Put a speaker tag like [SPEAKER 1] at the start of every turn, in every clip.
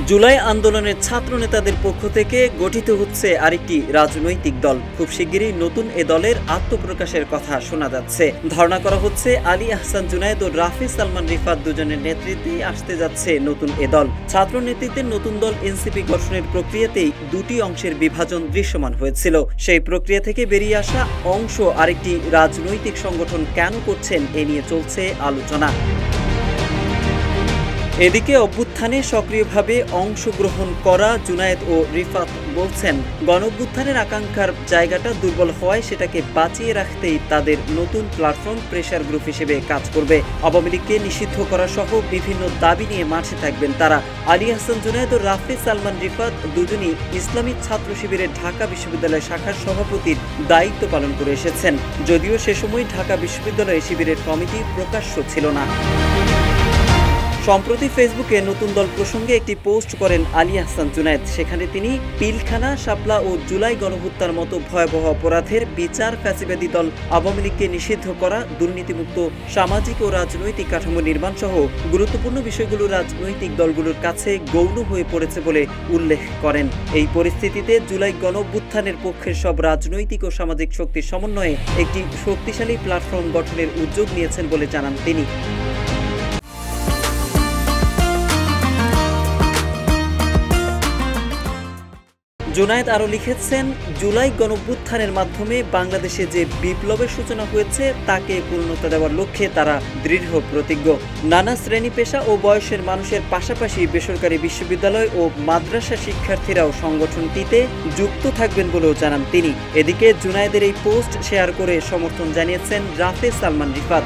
[SPEAKER 1] জুলাই আন্দোলনের ছাত্র নেতাদের পক্ষ থেকে গঠিত হচ্ছে আরেকটি রাজনৈতিক দল। খুব শিগগিরই নতুন এ দলের আত্মপ্রকাশের কথা শোনা যাচ্ছে। ধারণা করা হচ্ছে আলী আহসান জুনায়েদ ও রাফি সালমান রিফাত দুজনের নেতৃত্বে আসতে যাচ্ছে নতুন এ দল। ছাত্র নেতৃত্বের নতুন দল এনসিপি গঠনের প্রক্রিয়াতেই দুটি অংশের বিভাজন দৃশ্যমান হয়েছিল। সেই প্রক্রিয়া থেকে বেরিয়ে আসা অংশ আরেকটি রাজনৈতিক সংগঠন কেন করছেন এ নিয়ে চলছে আলোচনা। এদিকে অভ্যুত্থানে সক্রিয়ভাবে অংশগ্রহণ করা জুনায়েদ ও রিফাত বলছেন, গণঅভ্যুত্থানের আকাঙ্ক্ষার জায়গাটা দুর্বল হওয়ায় সেটাকে বাঁচিয়ে রাখতেই তাদের নতুন প্ল্যাটফর্ম প্রেসার গ্রুপ হিসেবে কাজ করবে। আওয়ামী লীগকে নিষিদ্ধ করা সহ বিভিন্ন দাবি নিয়ে মাঠে থাকবেন তারা। আলী আহসান জুনায়েদ ও রাফি সালমান রিফাত দুজনই ইসলামী ছাত্র শিবিরের ঢাকা বিশ্ববিদ্যালয় শাখার সভাপতির দায়িত্ব পালন করে এসেছেন, যদিও সে সময় ঢাকা বিশ্ববিদ্যালয় শিবিরের কমিটি প্রকাশ্য ছিল না। সম্প্রতি ফেসবুকে নতুন দল প্রসঙ্গে একটি পোস্ট করেন আলী আহসান জুনায়েদ। সেখানে তিনি পিলখানা, শাপলা ও জুলাই গণহত্যার মতো ভয়াবহ অপরাধের বিচার, ফ্যাসিবাদী দল আওয়ামী লীগকে নিষিদ্ধ করা, দুর্নীতিমুক্ত সামাজিক ও রাজনৈতিক কাঠামো নির্মাণ সহ গুরুত্বপূর্ণ বিষয়গুলো রাজনৈতিক দলগুলোর কাছে গৌণ হয়ে পড়েছে বলে উল্লেখ করেন। এই পরিস্থিতিতে জুলাই গণঅভ্যুত্থানের পক্ষের সব রাজনৈতিক ও সামাজিক শক্তির সমন্বয়ে একটি শক্তিশালী প্ল্যাটফর্ম গঠনের উদ্যোগ নিয়েছেন বলে জানান তিনি। জুনায়েদ আরও লিখেছেন, জুলাই গণঅভ্যুত্থানের মাধ্যমে বাংলাদেশে যে বিপ্লবের সূচনা হয়েছে তাকে পূর্ণতা দেওয়ার লক্ষ্যে তারা দৃঢ় প্রতিজ্ঞ। নানা শ্রেণী পেশা ও বয়সের মানুষের পাশাপাশি বেসরকারি বিশ্ববিদ্যালয় ও মাদ্রাসা শিক্ষার্থীরাও সংগঠনটিতে যুক্ত থাকবেন বলেও জানান তিনি। এদিকে জুনায়েদের এই পোস্ট শেয়ার করে সমর্থন জানিয়েছেন রাফি সালমান রিফাত।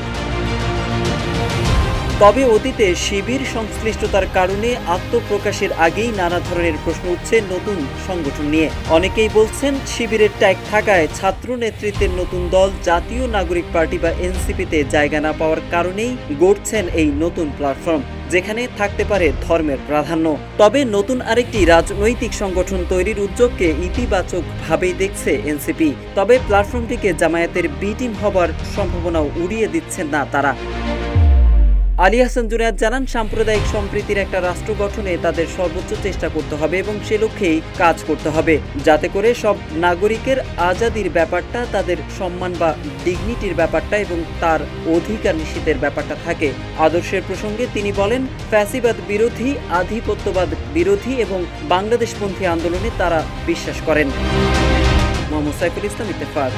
[SPEAKER 1] তবে অতীতে শিবির সংশ্লিষ্টতার কারণে আত্মপ্রকাশের আগেই নানা ধরনের প্রশ্ন উঠছে নতুন সংগঠন নিয়ে। অনেকেই বলছেন, শিবিরের ট্যাগ থাকায় ছাত্র নেতৃত্বের নতুন দল জাতীয় নাগরিক পার্টি বা এনসিপিতে জায়গা না পাওয়ার কারণেই গড়ছেন এই নতুন প্ল্যাটফর্ম, যেখানে থাকতে পারে ধর্মের প্রাধান্য। তবে নতুন আরেকটি রাজনৈতিক সংগঠন তৈরির উদ্যোগকে ইতিবাচকভাবেই দেখছে এনসিপি। তবে প্ল্যাটফর্মটিকে জামায়াতের বি টিম হবার সম্ভাবনাও উড়িয়ে দিচ্ছেন না তারা। আলী আহসান জুনায়েদ জানান, সাম্প্রদায়িক সম্প্রীতির একটা রাষ্ট্র গঠনে তাদের সর্বোচ্চ চেষ্টা করতে হবে এবং সে লক্ষ্যেই কাজ করতে হবে, যাতে করে সব নাগরিকের আজাদির ব্যাপারটা, তাদের সম্মান বা ডিগনিটির ব্যাপারটা এবং তার অধিকার নিশ্চিতের ব্যাপারটা থাকে। আদর্শের প্রসঙ্গে তিনি বলেন, ফ্যাসিবাদ বিরোধী, আধিপত্যবাদ বিরোধী এবং বাংলাদেশপন্থী আন্দোলনে তারা বিশ্বাস করেন। মোহাম্মদ সাইফুল ইসলাম, ইত্তেফাক।